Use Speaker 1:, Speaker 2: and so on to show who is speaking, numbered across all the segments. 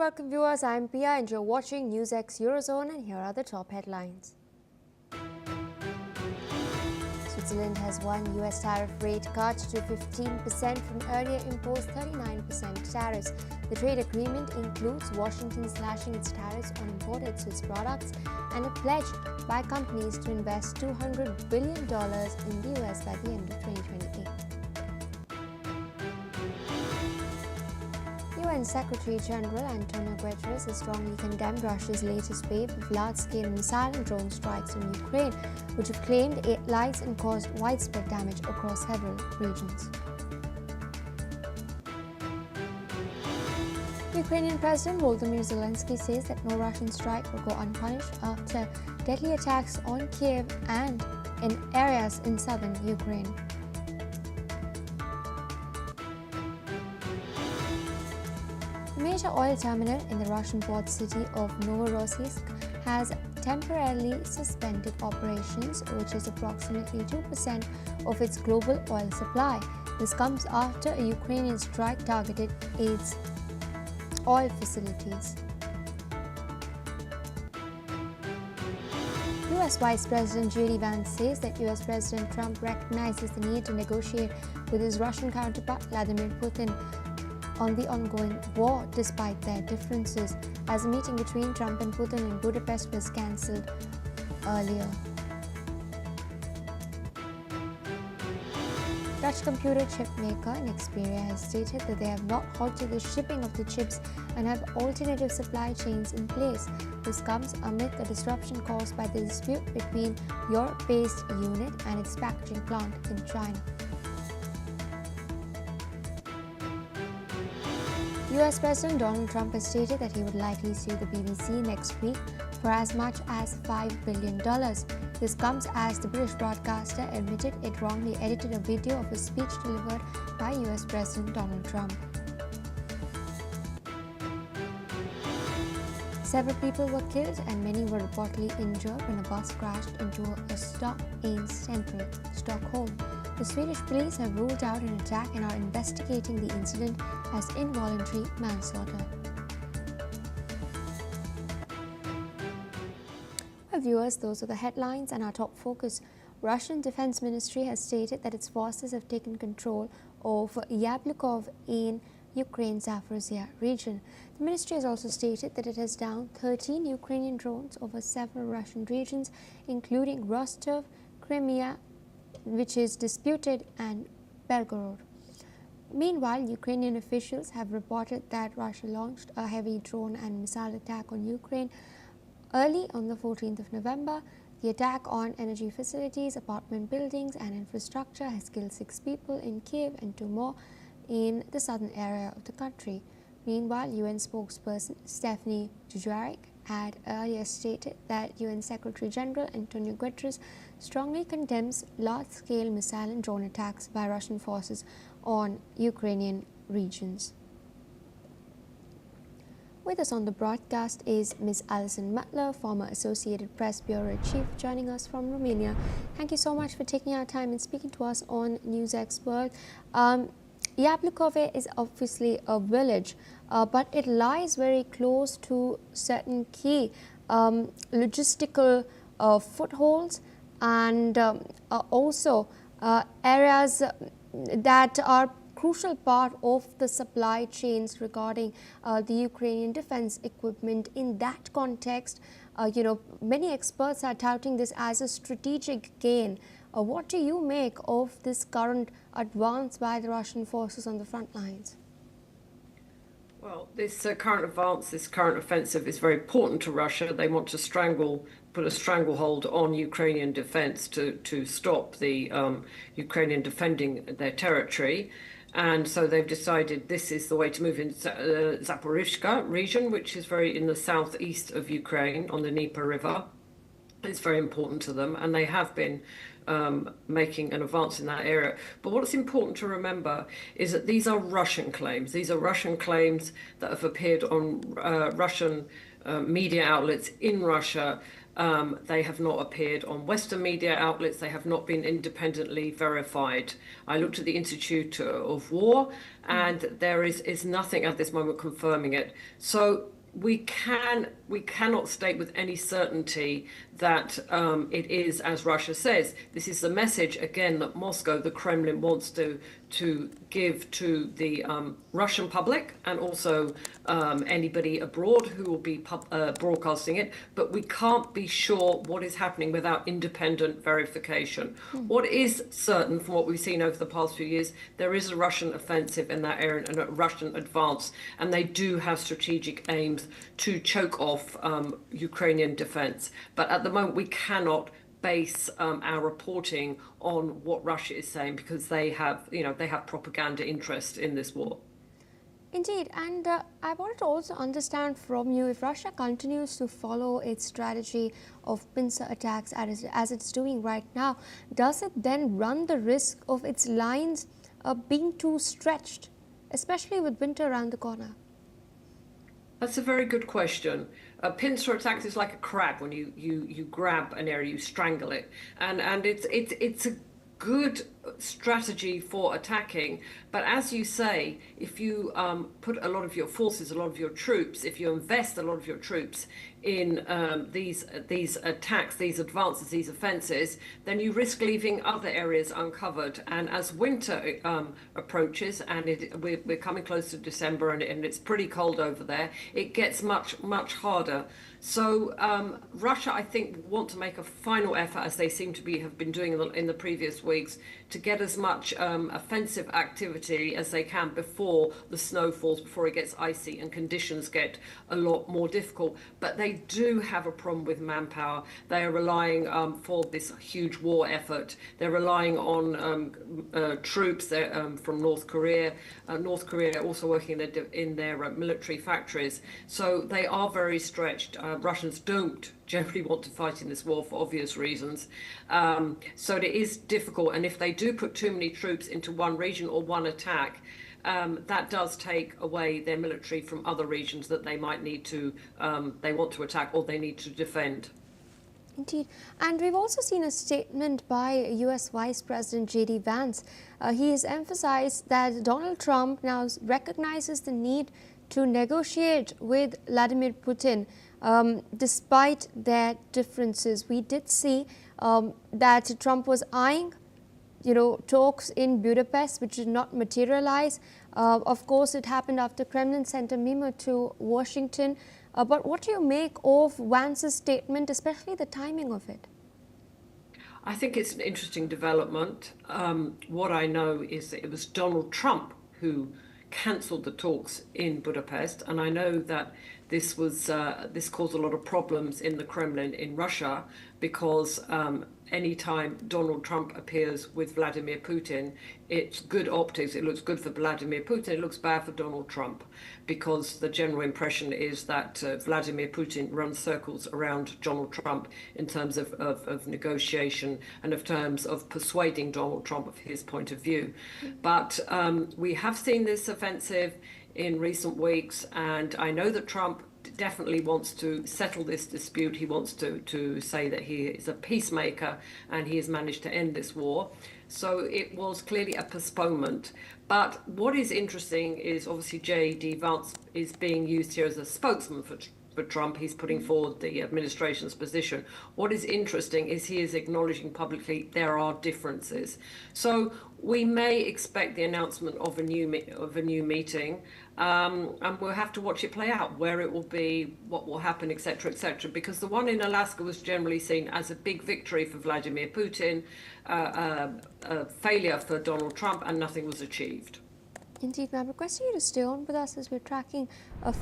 Speaker 1: welcome viewers. I'm Pia and you're watching NewsX Eurozone, and here are the top headlines. Switzerland has won US tariff rate cut to 15% from earlier imposed 39% tariffs. The trade agreement includes Washington slashing its tariffs on imported Swiss products and a pledge by companies to invest $200 billion in the US by the end of 2028. UN Secretary General Antonio Guterres has strongly condemned Russia's latest wave of large-scale missile and drone strikes on Ukraine, which have claimed 8 lives and caused widespread damage across several regions. Ukrainian President Volodymyr Zelensky says that no Russian strike will go unpunished after deadly attacks on Kiev and in areas in southern Ukraine. A major oil terminal in the Russian port city of Novorossiysk has temporarily suspended operations, which is approximately 2% of its global oil supply. This comes after a Ukrainian strike targeted its oil facilities. US Vice President J.D. Vance says that US President Trump recognizes the need to negotiate with his Russian counterpart Vladimir Putin on the ongoing war despite their differences, as a meeting between Trump and Putin in Budapest was cancelled earlier. Dutch computer chip maker Nexperia has stated that they have not halted the shipping of the chips and have alternative supply chains in place. This comes amid the disruption caused by the dispute between Europe-based unit and its packaging plant in China. US President Donald Trump has stated that he would likely sue the BBC next week for as much as $5 billion. This comes as the British broadcaster admitted it wrongly edited a video of a speech delivered by US President Donald Trump. Several people were killed and many were reportedly injured when a bus crashed into a stop in central Stockholm. The Swedish police have ruled out an attack and are investigating the incident as involuntary manslaughter. Well, viewers, those are the headlines and our top focus. Russian Defense Ministry has stated that its forces have taken control of Yablukov in Ukraine's Zaporizhzhia region. The ministry has also stated that it has downed 13 Ukrainian drones over several Russian regions, including Rostov, Crimea, which is disputed, and Belgorod. Meanwhile, Ukrainian officials have reported that Russia launched a heavy drone and missile attack on Ukraine early on the 14th of November. The attack on energy facilities, apartment buildings and infrastructure has killed 6 people in Kiev and 2 more in the southern area of the country. Meanwhile, UN spokesperson Stephanie Dujarric had earlier stated that UN Secretary General Antonio Guterres strongly condemns large-scale missile and drone attacks by Russian forces on Ukrainian regions. With us on the broadcast is Ms. Alison Mutler, former Associated Press Bureau Chief, joining us from Romania. Thank you so much for taking our time and speaking to us on NewsX World. Yablukove is obviously a village, but it lies very close to certain key logistical footholds and also areas that are crucial part of the supply chains regarding the Ukrainian defense equipment. In that context, many experts are touting this as a strategic gain. What do you make of this current advance by the Russian forces on the front lines?
Speaker 2: Well, this current advance, this current offensive is very important to Russia. They want to put a stranglehold on Ukrainian defense to stop the Ukrainian defending their territory. And so they've decided this is the way to move in Zaporizhzhia region, which is very in the southeast of Ukraine on the Dnieper River. It's very important to them, and they have been making an advance in that area. But what's important to remember is that these are Russian claims. These are Russian claims that have appeared on Russian media outlets in Russia. They have not appeared on Western media outlets. They have not been independently verified. I looked at the Institute of War, and there is nothing at this moment confirming it. So we cannot state with any certainty that it is as Russia says. This is the message again that Moscow, the Kremlin, wants to give to the Russian public and also anybody abroad who will be broadcasting it. But we can't be sure what is happening without independent verification. What is certain from what we've seen over the past few years, there is a Russian offensive in that area and a Russian advance, and they do have strategic aims to choke off Ukrainian defense. But at the moment, we cannot base our reporting on what Russia is saying because they have propaganda interest in this war.
Speaker 1: Indeed, and I wanted to also understand from you, if Russia continues to follow its strategy of pincer attacks as it's doing right now, does it then run the risk of its lines being too stretched, especially with winter around the corner?
Speaker 2: That's a very good question. A pincer attack is like a crab. When you grab an area, you strangle it, and it's a good strategy for attacking. But as you say, if you put a lot of your forces, a lot of your troops, if you invest a lot of your troops in these attacks, these advances, these offenses, then you risk leaving other areas uncovered. And as winter approaches, and we're coming close to December, and it's pretty cold over there, it gets much harder. So Russia, I think, want to make a final effort, as they seem to have been doing in the previous weeks, to get as much offensive activity as they can before the snow falls, before it gets icy and conditions get a lot more difficult. But they do have a problem with manpower. They are relying for this huge war effort. They're relying on troops from North Korea. North Korea also working in their military factories. So they are very stretched. Russians don't generally want to fight in this war for obvious reasons. So it is difficult. And if they do put too many troops into one region or one attack, that does take away their military from other regions that they might need to, they want to attack or they need to defend.
Speaker 1: Indeed. And we've also seen a statement by US Vice President J.D. Vance. He has emphasized that Donald Trump now recognizes the need to negotiate with Vladimir Putin despite their differences. We did see that Trump was eyeing talks in Budapest, which did not materialize. Of course, it happened after Kremlin sent a memo to Washington. But what do you make of Vance's statement, especially the timing of it?
Speaker 2: I think it's an interesting development. What I know is that it was Donald Trump who cancelled the talks in Budapest, and I know that this caused a lot of problems in the Kremlin in Russia because anytime Donald Trump appears with Vladimir Putin, it's good optics. It looks good for Vladimir Putin. It looks bad for Donald Trump because the general impression is that Vladimir Putin runs circles around Donald Trump in terms of negotiation and of terms of persuading Donald Trump of his point of view. But we have seen this offensive in recent weeks, and I know that Trump definitely wants to settle this dispute. He wants to say that he is a peacemaker and he has managed to end this war. So it was clearly a postponement. But what is interesting is obviously J.D. Vance is being used here as a spokesman for Trump. He's putting forward the administration's position. What is interesting is he is acknowledging publicly there are differences. So we may expect the announcement of a new meeting, and we'll have to watch it play out, where it will be, what will happen, etc., because the one in Alaska was generally seen as a big victory for Vladimir Putin, a failure for Donald Trump, and nothing was achieved.
Speaker 1: Indeed, ma'am. Requesting you to stay on with us as we're tracking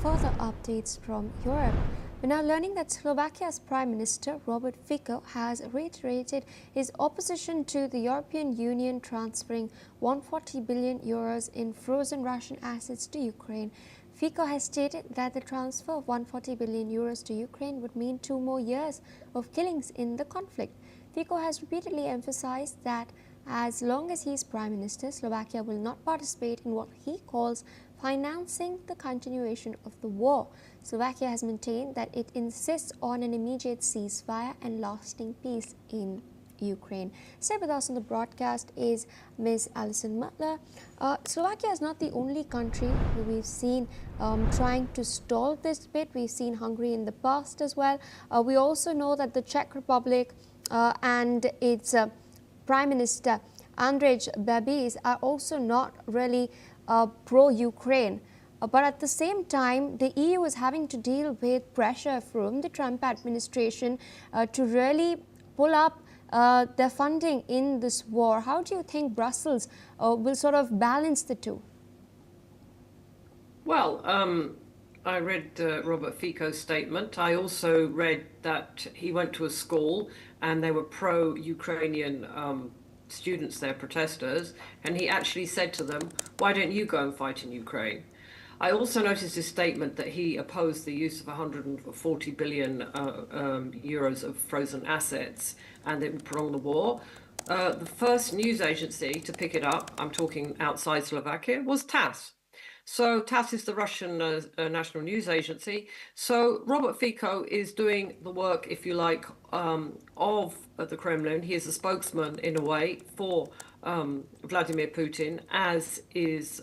Speaker 1: further updates from Europe. We're now learning that Slovakia's Prime Minister, Robert Fico, has reiterated his opposition to the European Union transferring 140 billion euros in frozen Russian assets to Ukraine. Fico has stated that the transfer of 140 billion euros to Ukraine would mean 2 more years of killings in the conflict. Fico has repeatedly emphasized that as long as he is Prime Minister, Slovakia will not participate in what he calls financing the continuation of the war. Slovakia has maintained that it insists on an immediate ceasefire and lasting peace in Ukraine. Stay with us on the broadcast is Ms. Alison Mutler. Slovakia is not the only country who we've seen trying to stall this bit. We've seen Hungary in the past as well. We also know that the Czech Republic and its Prime Minister Andrej Babis are also not really pro-Ukraine. But at the same time, the EU is having to deal with pressure from the Trump administration to really pull up their funding in this war. How do you think Brussels will sort of balance the two?
Speaker 2: Well, I read Robert Fico's statement. I also read that he went to a school and there were pro-Ukrainian students there, protesters, and he actually said to them, why don't you go and fight in Ukraine? I also noticed his statement that he opposed the use of 140 billion euros of frozen assets and it would prolong the war. The first news agency to pick it up, I'm talking outside Slovakia, was TASS. So TASS is the Russian national news agency. So Robert Fico is doing the work, if you like, of the Kremlin. He is a spokesman, in a way, for Vladimir Putin, as is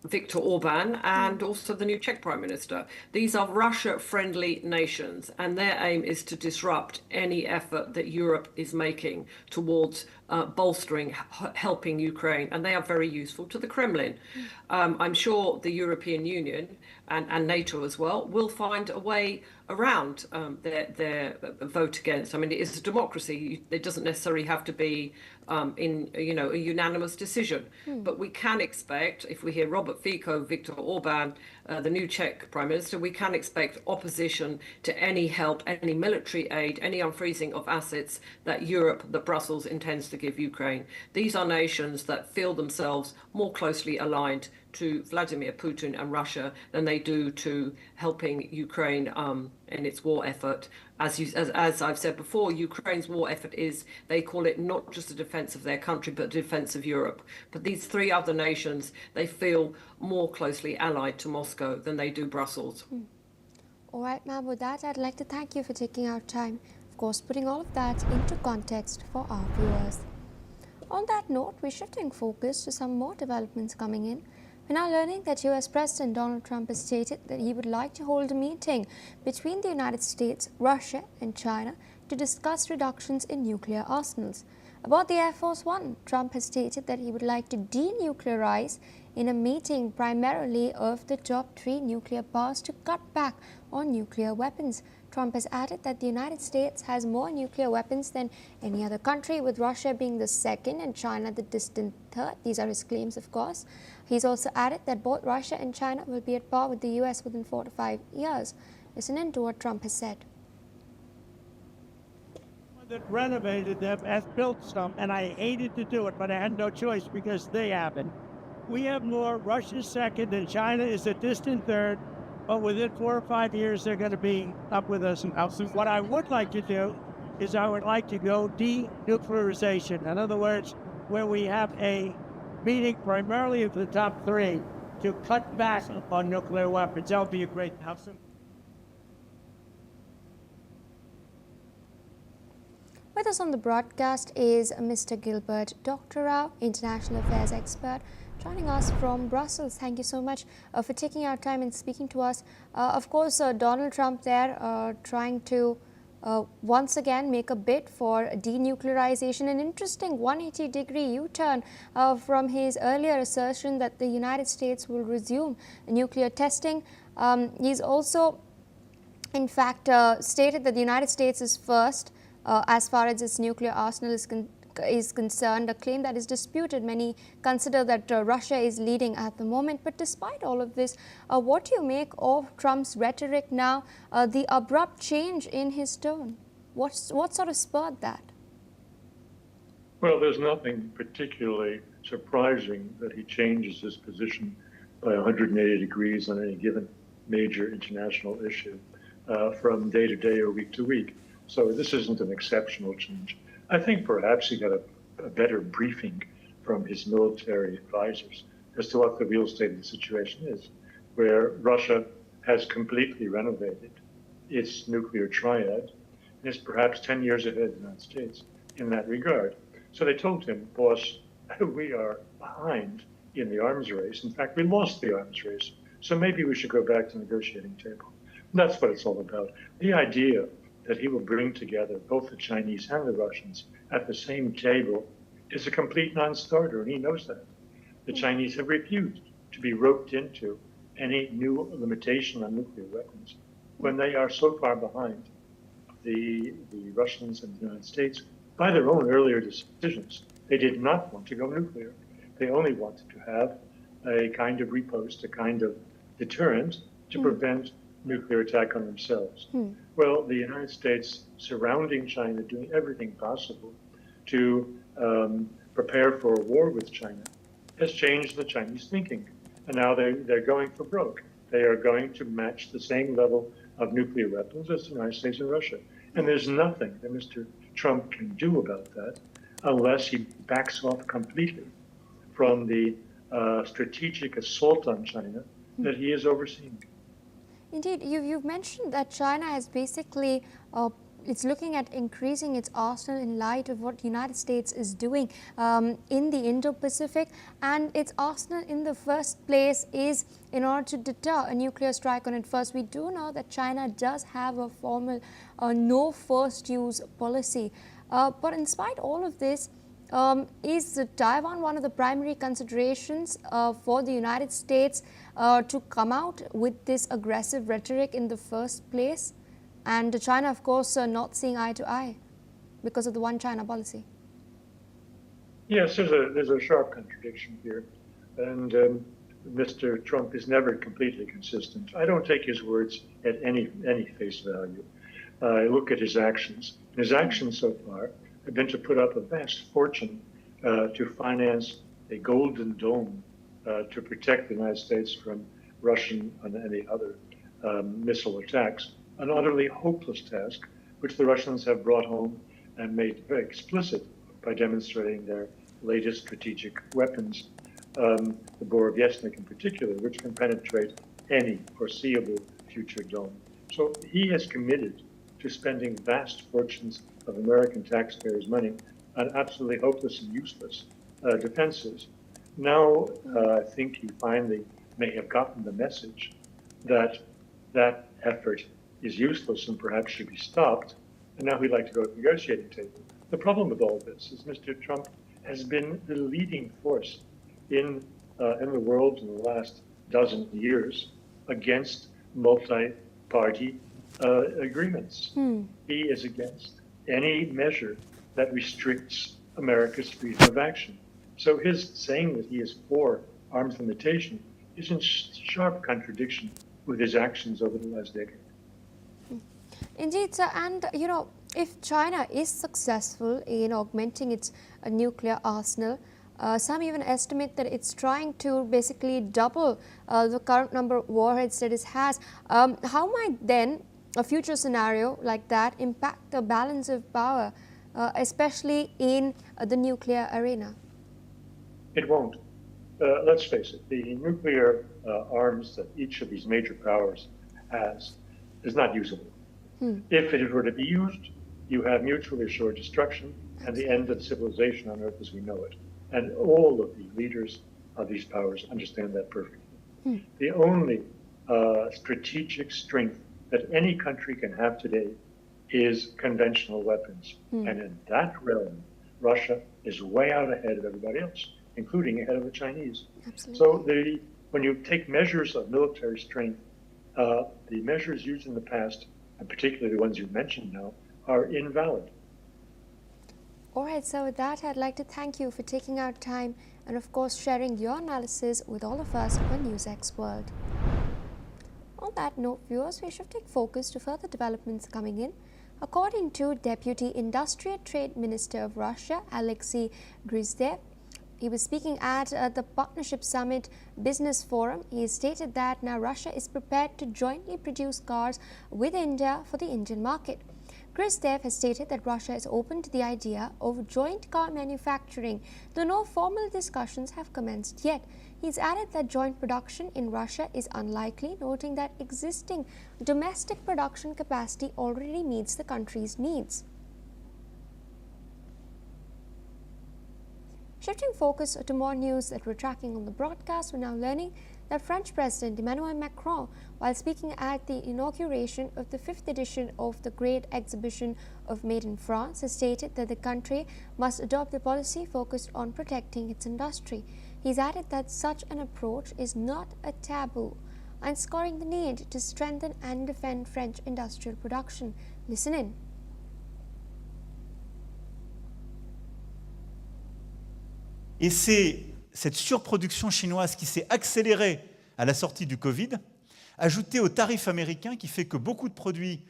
Speaker 2: Viktor Orban and also the new Czech Prime Minister. These are Russia-friendly nations, and their aim is to disrupt any effort that Europe is making towards bolstering, helping Ukraine, and they are very useful to the Kremlin. I'm sure the European Union and NATO as well will find a way around their vote against. I mean, it is a democracy. It doesn't necessarily have to be in a unanimous decision, but we can expect, if we hear Robert Fico, Viktor Orban, the new Czech Prime Minister, we can expect opposition to any help, any military aid, any unfreezing of assets that Europe, that Brussels intends to give Ukraine. These are nations that feel themselves more closely aligned to Vladimir Putin and Russia than they do to helping Ukraine in its war effort. As I've said before, Ukraine's war effort is, they call it not just the defense of their country, but the defense of Europe. But these three other nations, they feel more closely allied to Moscow than they do Brussels.
Speaker 1: All right, ma'am, with that, I'd like to thank you for taking our time, of course, putting all of that into context for our viewers. On that note, we're shifting focus to some more developments coming in. We're now learning that US President Donald Trump has stated that he would like to hold a meeting between the United States, Russia and China to discuss reductions in nuclear arsenals. About the Air Force One, Trump has stated that he would like to denuclearize in a meeting primarily of the top 3 nuclear powers to cut back on nuclear weapons. Trump has added that the United States has more nuclear weapons than any other country, with Russia being the second and China the distant third. These are his claims, of course. He's also added that both Russia and China will be at par with the US within 4 to 5 years. Listen in to what Trump has said.
Speaker 3: That renovated them has built some, and I hated to do it, but I had no choice because they haven't. We have more. Russia's second, and China is a distant third. But within 4 or 5 years, they're going to be up with us. What I would like to do is I would like to go denuclearization. In other words, where we have a meeting primarily of the top 3 to cut back on nuclear weapons. That would be a great outcome.
Speaker 1: With us on the broadcast is Mr. Gilbert Doctorow, International Affairs expert, joining us from Brussels. Thank you so much for taking our time and speaking to us. Of course, Donald Trump there trying to once again make a bid for denuclearization, an interesting 180-degree U-turn from his earlier assertion that the United States will resume nuclear testing. He's also, in fact, stated that the United States is first as far as its nuclear arsenal is concerned, a claim that is disputed. Many consider that Russia is leading at the moment. But despite all of this, what do you make of Trump's rhetoric now, the abrupt change in his tone? What sort of spurred that?
Speaker 4: Well, there's nothing particularly surprising that he changes his position by 180 degrees on any given major international issue from day to day or week to week. So this isn't an exceptional change. I think perhaps he got a better briefing from his military advisors as to what the real state of the situation is, where Russia has completely renovated its nuclear triad and is perhaps 10 years ahead of the United States in that regard. So they told him, boss, we are behind in the arms race. In fact, we lost the arms race. So maybe we should go back to the negotiating table. And that's what it's all about. The idea that he will bring together both the Chinese and the Russians at the same table is a complete non-starter, and he knows that. The Chinese have refused to be roped into any new limitation on nuclear weapons when they are so far behind the Russians and the United States by their own earlier decisions. They did not want to go nuclear. They only wanted to have a kind of riposte, a kind of deterrent to prevent nuclear attack on themselves. Well, the United States surrounding China, doing everything possible to prepare for a war with China, has changed the Chinese thinking. And now they're going for broke. They are going to match the same level of nuclear weapons as the United States and Russia. And there's nothing that Mr. Trump can do about that unless he backs off completely from the strategic assault on China that he is overseeing.
Speaker 1: Indeed, you've mentioned that China has basically it's looking at increasing its arsenal in light of what the United States is doing in the Indo-Pacific, and its arsenal in the first place is in order to deter a nuclear strike on it first. We do know that China does have a formal no first use policy, but in spite of all of this, is Taiwan one of the primary considerations for the United States to come out with this aggressive rhetoric in the first place? And China, of course, not seeing eye to eye because of the one China policy.
Speaker 4: Yes, there's a sharp contradiction here. And Mr. Trump is never completely consistent. I don't take his words at any face value. I look at his actions. His actions so far have been to put up a vast fortune to finance a golden dome to protect the United States from Russian and any other missile attacks. An utterly hopeless task, which the Russians have brought home and made very explicit by demonstrating their latest strategic weapons, the Borovesnik in particular, which can penetrate any foreseeable future dome. So he has committed to spending vast fortunes of American taxpayers' money on absolutely hopeless and useless defenses. Now, I think he finally may have gotten the message that that effort is useless and perhaps should be stopped, and now he'd like to go to the negotiating table. The problem with all this is Mr. Trump has been the leading force in the world in the last dozen years against multi-party agreements. He is against any measure that restricts America's freedom of action. So his saying that he is for arms limitation is in sharp contradiction with his actions over the last decade.
Speaker 1: Indeed, sir. And, you know, if China is successful in augmenting its nuclear arsenal, some even estimate that it's trying to basically double the current number of warheads that it has. How might then a future scenario like that impact the balance of power, especially in the nuclear arena?
Speaker 4: It won't. Let's face it, the nuclear arms that each of these major powers has is not usable. If it were to be used, you have mutually assured destruction and the end of civilization on Earth as we know it. And all of the leaders of these powers understand that perfectly. The only strategic strength that any country can have today is conventional weapons. And in that realm, Russia is way out ahead of everybody else, including ahead of the Chinese.
Speaker 1: Absolutely.
Speaker 4: So when you take measures of military strength, the measures used in the past, and particularly the ones you mentioned now, are invalid.
Speaker 1: All right, so with that, I'd like to thank you for taking our time and, of course, sharing your analysis with all of us on NewsX World. On that note, viewers, we should take focus to further developments coming in. According to Deputy Industrial Trade Minister of Russia, Alexei Grizdev, he was speaking at the Partnership Summit Business Forum. He stated that now Russia is prepared to jointly produce cars with India for the Indian market. Khrushchev has stated that Russia is open to the idea of joint car manufacturing, though no formal discussions have commenced yet. He's added that joint production in Russia is unlikely, noting that existing domestic production capacity already meets the country's needs. Shifting focus to more news that we're tracking on the broadcast, we're now learning that French President Emmanuel Macron, while speaking at the inauguration of the 5th edition of the Great Exhibition of Made in France, has stated that the country must adopt a policy focused on protecting its industry. He's added that such an approach is not a taboo, underscoring the need to strengthen and defend French industrial production. Listen in.
Speaker 5: Et c'est cette surproduction chinoise qui s'est accélérée à la sortie du Covid, ajoutée aux tarifs américains, qui fait que beaucoup de produits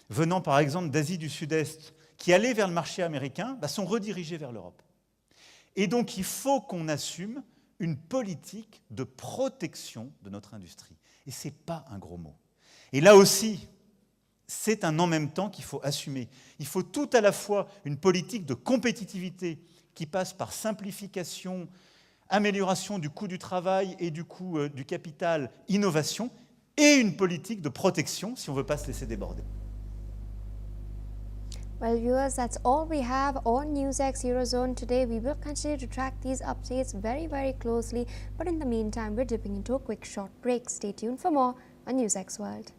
Speaker 5: venant par exemple d'Asie du Sud-Est, qui allaient vers le marché américain, sont redirigés vers l'Europe. Et donc il faut qu'on assume une politique de protection de notre industrie. Et ce n'est pas un gros mot. Et là aussi, c'est un en même temps qu'il faut assumer. Il faut tout à la fois une politique de compétitivité qui passe par simplification, amélioration du coût du travail et du coût du capital, innovation, et une politique de protection si on ne veut pas se laisser déborder.
Speaker 1: Well, viewers, that's all we have on NewsX Eurozone today. We will continue to track these updates very, very closely. But in the meantime, we're dipping into a quick short break. Stay tuned for more on NewsX World.